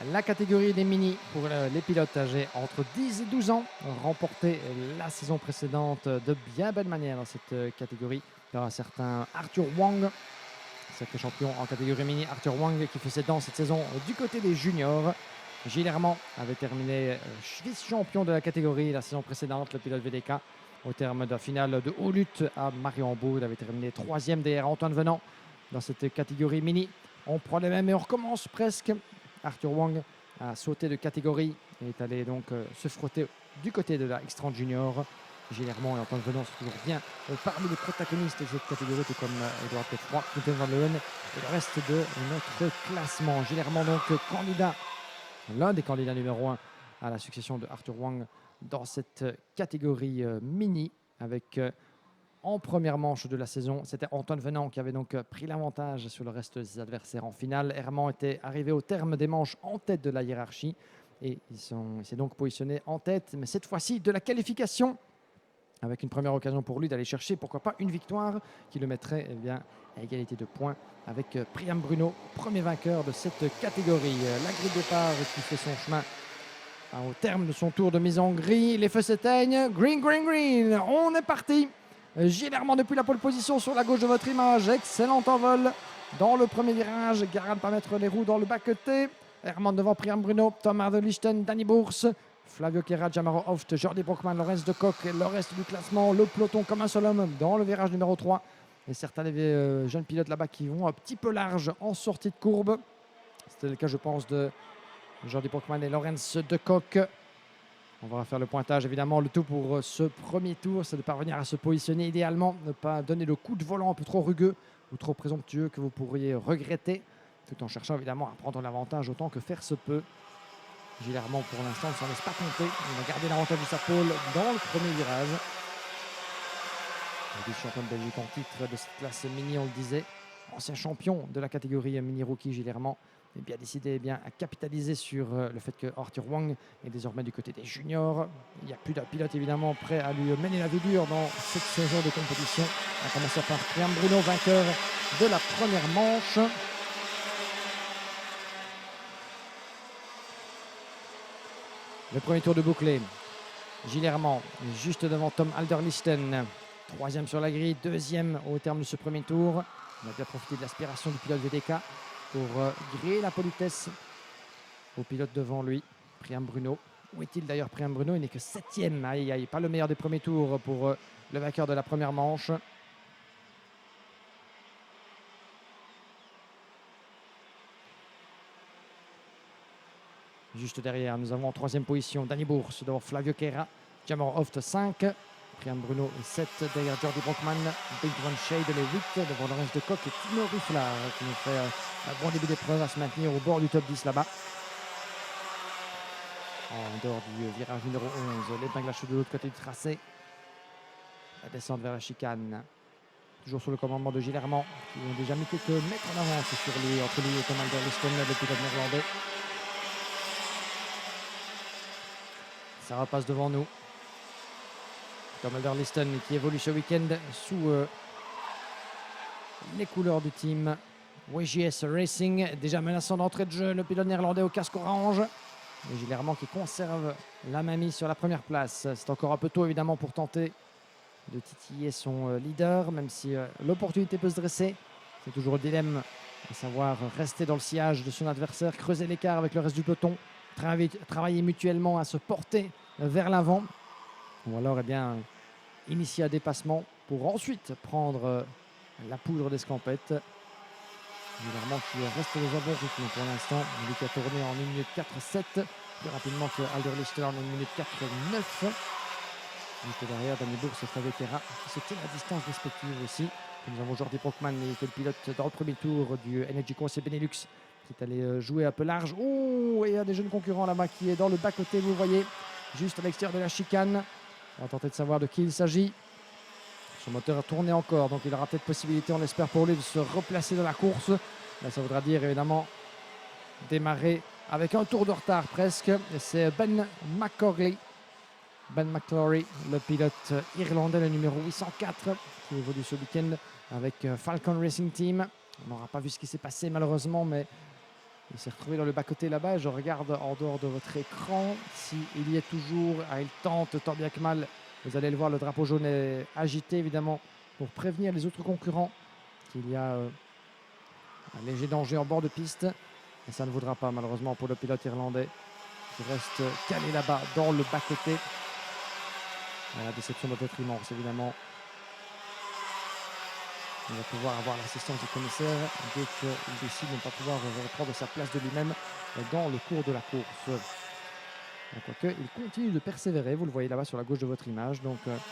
La catégorie des mini pour les pilotes âgés entre 10 et 12 ans ont remporté la saison précédente de bien belle manière dans cette catégorie. Il y aura un certain Arthur Wang, sacré champion en catégorie mini. Arthur Wang qui faisait dans cette saison du côté des juniors. Gilles Herman avait terminé vice-champion de la catégorie la saison précédente, le pilote VDK. Au terme de la finale de haut lutte à Mariembourg, il avait terminé troisième derrière Antoine Venant dans cette catégorie mini. On prend les mêmes et on recommence presque. Arthur Wang a sauté de catégorie et est allé donc se frotter du côté de la X30 Junior. Gilles Herman et Antoine Venant sont toujours bien parmi les protagonistes de cette catégorie, tout comme Edouard Peffroy, Quentin Van Leeuwen et le reste de notre classement. Gilles Herman donc candidat, l'un des candidats numéro 1 à la succession de Arthur Wang dans cette catégorie mini, avec en première manche de la saison, c'était Antoine Venant qui avait donc pris l'avantage sur le reste de ses adversaires en finale. Herman était arrivé au terme des manches en tête de la hiérarchie et il s'est donc positionné en tête, mais cette fois-ci de la qualification, avec une première occasion pour lui d'aller chercher, pourquoi pas, une victoire qui le mettrait à égalité de points avec Priam Bruno, premier vainqueur de cette catégorie. La grille de départ qui fait son chemin au terme de son tour de mise en grille. Les feux s'éteignent. Green, green, green. On est parti. Gilles Herman depuis la pole position sur la gauche de votre image. Excellent envol dans le premier virage. Gare à ne pas mettre les roues dans le bas-côté. Herman devant Priam Bruno, Tom Harder-Lichten, Danny Bourse, Flavio Chiera, Jamaro Hoft, Jordi Brockman, Lorenz de Coq, le reste du classement, le peloton comme un seul homme dans le virage numéro 3. Et certains des jeunes pilotes là-bas qui vont un petit peu large en sortie de courbe. C'était le cas, je pense, de Jordi Brockman et Lorenz de Coq. On va refaire le pointage, évidemment. Le tout pour ce premier tour, c'est de parvenir à se positionner idéalement, ne pas donner le coup de volant un peu trop rugueux ou trop présomptueux que vous pourriez regretter, tout en cherchant évidemment à prendre l'avantage autant que faire se peut. Gilles Herman, pour l'instant, ne s'en laisse pas compter. Il va garder l'avantage de sa pole dans le premier virage. Le vice-champion de Belgique en titre de cette classe mini, on le disait. Ancien champion de la catégorie mini-rookie, Gilles Herman est bien décidé à capitaliser sur le fait que Arthur Wang est désormais du côté des juniors. Il n'y a plus d'un pilote évidemment prêt à lui mener la vie dure dans cette saison de compétition. On commence par Priam Bruno, vainqueur de la première manche. Le premier tour de bouclé. Gilles Herman juste devant Tom Harder-Lichten. Troisième sur la grille, deuxième au terme de ce premier tour. On a bien profité de l'aspiration du pilote VDK pour griller la politesse au pilote devant lui, Priam Bruno. Où est-il d'ailleurs, Priam Bruno? Il n'est que septième. Aïe, aïe, pas le meilleur des premiers tours pour le vainqueur de la première manche. Juste derrière, nous avons en troisième position Danny Bourse devant Flavio Chiera, Jamor Hoft 5, Priam Bruno 7 derrière Jordi Brockman, Big Van Shade les 8 devant Lorenz de Coq et Timo Rufflard qui nous fait un bon début d'épreuve à se maintenir au bord du top 10 là-bas. En dehors du virage numéro 11, l'épingle à cheveux de l'autre côté du tracé. La descente vers la chicane. Toujours sous le commandement de Gilles Herman qui ont déjà mis quelques mètres en avance sur lui, entre lui et Tom Harder-Lichten, le pilote néerlandais. Ça repasse devant nous. Tom Harder-Lichten qui évolue ce week-end sous les couleurs du team WGS Racing. Déjà menaçant d'entrée de jeu, le pilote néerlandais au casque orange. Et Gilles Herman qui conserve la mainmise sur la première place. C'est encore un peu tôt évidemment pour tenter de titiller son leader, même si l'opportunité peut se dresser. C'est toujours le dilemme de savoir rester dans le sillage de son adversaire, creuser l'écart avec le reste du peloton, travailler mutuellement à se porter vers l'avant, ou alors initier un dépassement pour ensuite prendre la poudre d'escampette. Généralement qui reste dans un bon rythme pour l'instant. Lui qui a tourné en 1 minute 4-7, plus rapidement que Harder-Lichten en 1 minute 4-9. Juste derrière, Danny Bourse et Flavio Chiera qui se tiennent à distance respective aussi. Nous avons Jordi Brockman qui est le pilote dans le premier tour du Energy Conseil Benelux qui est allé jouer un peu large. Oh, et il y a des jeunes concurrents là-bas qui est dans le bas-côté, vous voyez, juste à l'extérieur de la chicane. On va tenter de savoir de qui il s'agit. Son moteur a tourné encore, donc il aura peut-être possibilité, on l'espère pour lui, de se replacer dans la course. Là, ça voudra dire évidemment démarrer avec un tour de retard presque. Et c'est Ben McClory, le pilote irlandais, le numéro 804, qui évolue ce week-end avec Falcon Racing Team. On n'aura pas vu ce qui s'est passé malheureusement, mais Il s'est retrouvé dans le bas-côté là-bas et je regarde en dehors de votre écran s'il y est toujours. Ah, il tente tant bien que mal. Vous allez le voir, le drapeau jaune est agité évidemment pour prévenir les autres concurrents qu'il y a un léger danger en bord de piste. Et ça ne vaudra pas malheureusement pour le pilote irlandais qui reste calé là-bas dans le bas-côté. La déception doit être immense évidemment. Il va pouvoir avoir l'assistance du commissaire dès qu'il décide de ne pas pouvoir reprendre sa place de lui-même dans le cours de la course. Quoique, il continue de persévérer, vous le voyez là-bas sur la gauche de votre image. Donc, peut-être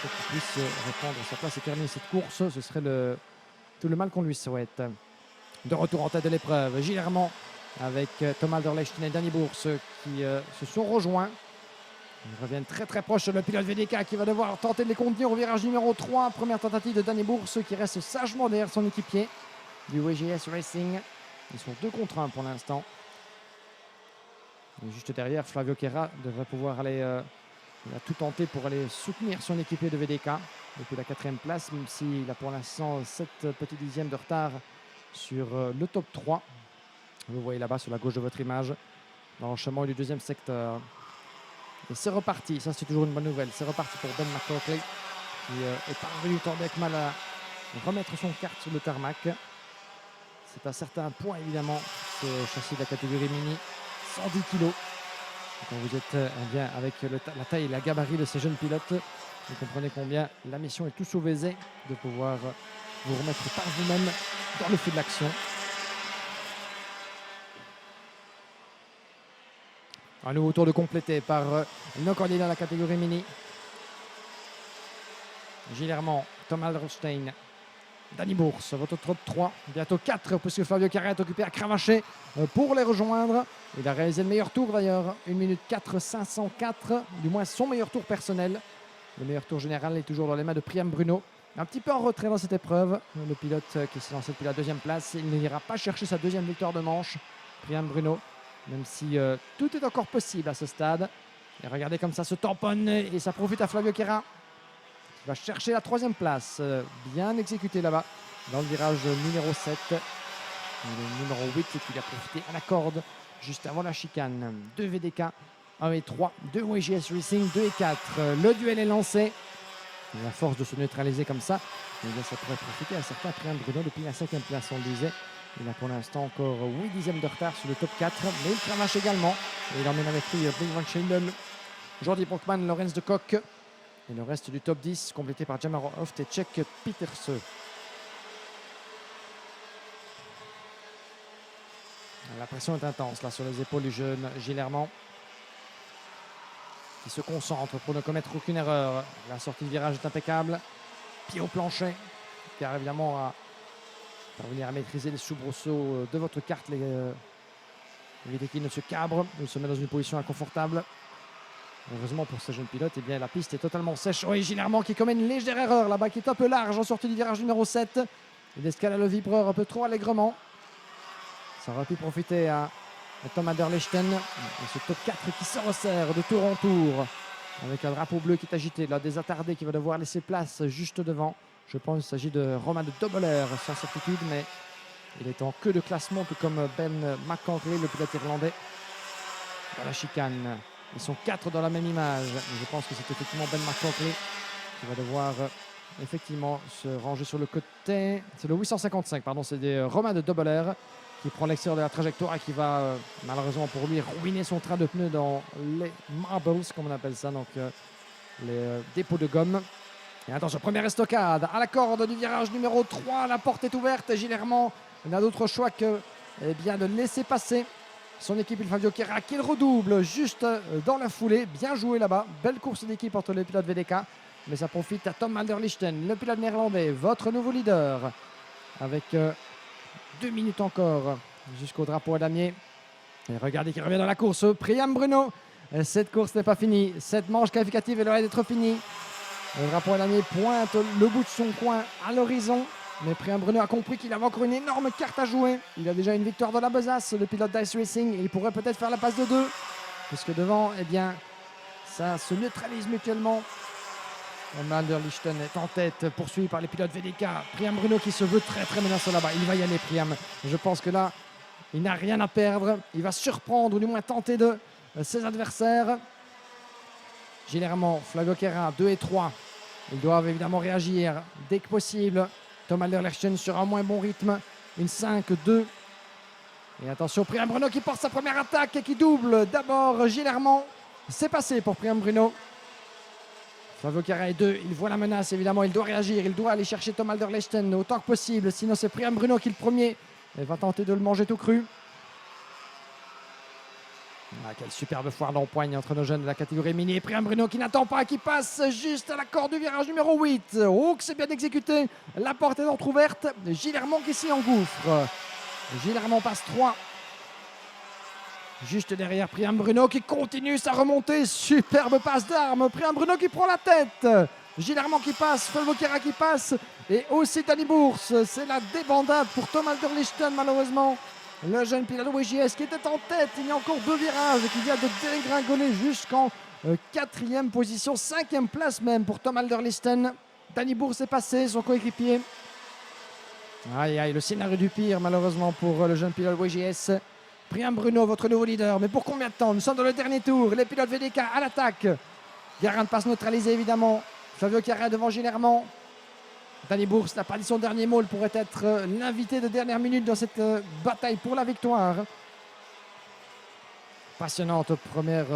qu'il puisse reprendre sa place et terminer cette course. Ce serait tout le mal qu'on lui souhaite. De retour en tête de l'épreuve, Gilles avec Tom Alderlecht et Danny Bourse qui se sont rejoints. Ils reviennent très très proches. Le pilote VDK qui va devoir tenter de les contenir au virage numéro 3. Première tentative de Danny Bourse qui reste sagement derrière son équipier du WGS Racing. Ils sont 2 contre 1 pour l'instant. Juste derrière, Flavio Queira devrait pouvoir aller il a tout tenté pour aller soutenir son équipier de VDK depuis la 4e place, même s'il a pour l'instant 7 petits dixièmes de retard sur le top 3. Vous voyez là-bas sur la gauche de votre image, dans le chemin du 2e secteur. Et c'est reparti, ça c'est toujours une bonne nouvelle. C'est reparti pour Ben McCaughey qui est parvenu tant bien que mal à remettre son kart sur le tarmac. C'est à certains points évidemment ce châssis de la catégorie mini, 110 kg. Quand vous êtes bien avec la taille et la gabarit de ces jeunes pilotes, vous comprenez combien la mission est tout sauf aisée de pouvoir vous remettre par vous-même dans le feu de l'action. Un nouveau tour de complété par nos candidats dans la catégorie mini. Gilles Hermand, Tom Alderstein, Danny Bourse, votre top 3, bientôt 4 puisque Flavio Queira est occupé à cravacher pour les rejoindre. Il a réalisé le meilleur tour d'ailleurs, 1 minute 4 504, du moins son meilleur tour personnel. Le meilleur tour général est toujours dans les mains de Priam Bruno. Un petit peu en retrait dans cette épreuve, le pilote qui s'est lancé depuis la 2e place. Il n'ira pas chercher sa 2e victoire de manche, Priam Bruno, même si tout est encore possible à ce stade. Et regardez comme ça se tamponne et ça profite à Flavio Queira. Il va chercher la 3e place, bien exécuté là-bas, dans le virage numéro 7. Le numéro 8 qui a profité à la corde juste avant la chicane. 2 VDK, 1 et 3, 2 WGS Racing, 2 et 4. Le duel est lancé. La force de se neutraliser comme ça, eh bien, ça pourrait profiter à certains. Priam Bruno depuis la 5e place, on le disait. Il a pour l'instant encore 8 dixièmes de retard sur le top 4, mais il cravache également. Et il emmène avec lui Blink Van Schendel, Jordi Brockman, Lorenz de Kock. Et le reste du top 10 complété par Jamaro Hoft et Czech Pieterse. La pression est intense là sur les épaules du jeune Gilles Hermand qui se concentre pour ne commettre aucune erreur. La sortie de virage est impeccable. Pied au plancher, car évidemment à parvenir à maîtriser les soubresauts de votre carte, éviter qu'il ne se cabre ou se met dans une position inconfortable. Heureusement pour ce jeune pilote, eh bien, la piste est totalement sèche. Oui, Gilles Hermand qui commet une légère erreur là-bas, qui est un peu large en sortie du virage numéro 7. Il escalade le vibreur un peu trop allègrement. Ça aurait pu profiter à Tom Alderlechten. Et ce top 4 qui se resserre de tour en tour, avec un drapeau bleu qui est agité, là, des attardés qui va devoir laisser place juste devant. Je pense qu'il s'agit de Romain de Dobbeler, sans certitude, mais il est en queue de classement, tout comme Ben McCaughey, le pilote irlandais, dans la chicane. Ils sont 4 dans la même image. Je pense que c'est effectivement Ben McCaughey qui va devoir effectivement se ranger sur le côté. C'est le 855, pardon, c'est Romain de Dobbeler qui prend l'extérieur de la trajectoire et qui va malheureusement pour lui ruiner son train de pneus dans les marbles, comme on appelle ça, donc les dépôts de gomme. Et attention, première estocade à la corde du virage numéro 3. La porte est ouverte. Gilles Hermand n'a d'autre choix que bien, de laisser passer son équipe, il Flavio Queira, qui redouble juste dans la foulée. Bien joué là-bas. Belle course d'équipe entre les pilotes VDK. Mais ça profite à Tom Alderlechten, le pilote néerlandais, votre nouveau leader. Avec 2 minutes encore jusqu'au drapeau à damier. Et regardez qui revient dans la course. Priam Bruno. Cette course n'est pas finie. Cette manche qualificative est loin d'être finie. Le drapeau à damier pointe le bout de son coin à l'horizon. Mais Priam Bruno a compris qu'il avait encore une énorme carte à jouer. Il a déjà une victoire dans la besace, le pilote d'Ice Racing. Et il pourrait peut-être faire la passe de 2. Puisque devant, eh bien, ça se neutralise mutuellement. Vanderlichten est en tête, poursuivi par les pilotes VDK. Priam Bruno qui se veut très menaçant là-bas. Il va y aller, Priam. Je pense que là, il n'a rien à perdre. Il va surprendre, ou du moins tenter de ses adversaires. Gilles Hermand, Flavio Guerra, 2 et 3. Ils doivent évidemment réagir dès que possible. Tom Alderlechten sur un moins bon rythme. Une 5-2. Et attention, Priam Bruno qui porte sa première attaque et qui double d'abord Gilles Hermand. C'est passé pour Priam Bruno. Flavio Guerra est 2. Il voit la menace, évidemment. Il doit réagir. Il doit aller chercher Tom Alderlechten autant que possible. Sinon, c'est Priam Bruno qui est le premier. Il va tenter de le manger tout cru. Ah, quelle superbe foire d'empoigne entre nos jeunes de la catégorie mini. Et Priam Bruno qui n'attend pas, qui passe juste à la corde du virage numéro 8. Oh, que c'est bien exécuté. La porte est entrouverte. Gilles Hermand qui s'y engouffre. Gilles Hermand passe 3. Juste derrière Priam Bruno qui continue sa remontée. Superbe passe d'armes. Priam Bruno qui prend la tête. Gilles Hermand qui passe. Flavio Guerra qui passe. Et aussi Danny Bourse. C'est la débandade pour Tom Alderlechten malheureusement. Le jeune pilote WGS qui était en tête. Il y a encore 2 virages et qui vient de dégringoler jusqu'en 4e position. 5e place même pour Tom Alderlechten. Danny Bourse est passé, son coéquipier. Aïe aïe, le scénario du pire malheureusement pour le jeune pilote WGS. Priam Bruno, votre nouveau leader. Mais pour combien de temps? Nous sommes dans le dernier tour. Les pilotes VDK à l'attaque. Guerra ne passe neutralisé évidemment. Flavio Guerra devant Gilles Hermand. Danny Bourse n'a pas dit son dernier mot. Il pourrait être l'invité de dernière minute dans cette bataille pour la victoire. Passionnante première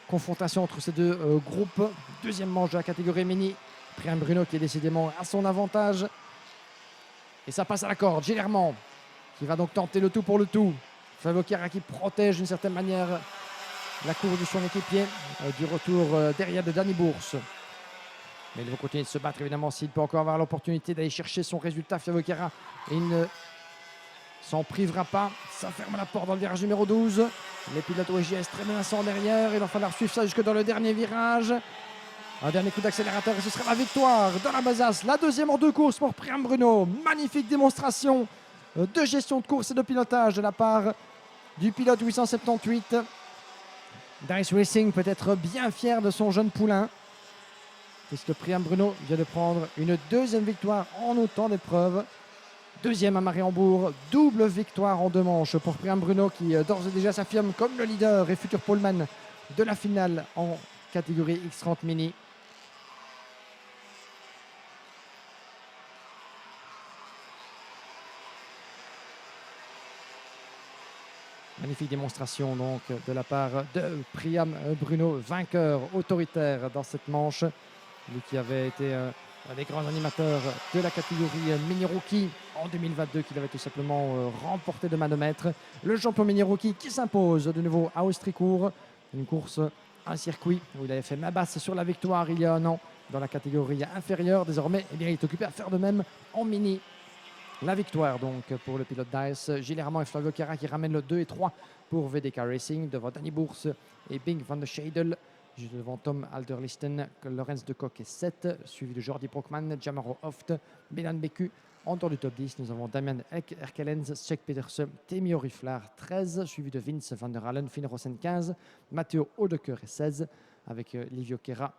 confrontation entre ces deux groupes. Deuxième manche de la catégorie mini. Priam Bruno qui est décidément à son avantage. Et ça passe à la corde. Gilles Hermand qui va donc tenter le tout pour le tout. Flavio Guerra qui protège d'une certaine manière la course de son équipier du retour derrière de Danny Bourse. Mais il va continuer de se battre évidemment s'il peut encore avoir l'opportunité d'aller chercher son résultat. Flavio Guerra, et il ne s'en privera pas. Ça ferme la porte dans le virage numéro 12. Les pilotes OGS très menaçants derrière. Il va falloir suivre ça jusque dans le dernier virage. Un dernier coup d'accélérateur et ce sera la victoire dans la besace. La deuxième en 2 courses pour Priam Bruno. Magnifique démonstration de gestion de course et de pilotage de la part du pilote 878. Dice Racing peut être bien fier de son jeune poulain, puisque Priam Bruno vient de prendre une 2e victoire en autant d'épreuves. 2e à Mariembourg, double victoire en 2 manches pour Priam Bruno qui d'ores et déjà s'affirme comme le leader et futur poleman de la finale en catégorie X30 Mini. Magnifique démonstration donc de la part de Priam Bruno, vainqueur autoritaire dans cette manche. Lui qui avait été un des grands animateurs de la catégorie mini rookie en 2022, qu'il avait tout simplement remporté de main de maître. Le champion mini rookie qui s'impose de nouveau à Austricourt, une course, un circuit où il avait fait main basse sur la victoire il y a un an dans la catégorie inférieure. Désormais, eh bien, il est occupé à faire de même en mini. La victoire donc pour le pilote Dice, Gilles Hermand et Flavio Guerra qui ramènent le 2 et 3 pour VDK Racing devant Danny Bourse et Bing van der Scheidel. Juste devant Tom Alderlechten, Lorenz de Kock est 7, suivi de Jordi Brockman, Jamaro Hoft, Milan Beku. En dehors du top 10, nous avons Damian Erkelens, Czech Petersen, Temio Riflar 13, suivi de Vince van der Allen, Finn Rosen 15, Matteo Odeker 16, avec Livio Kera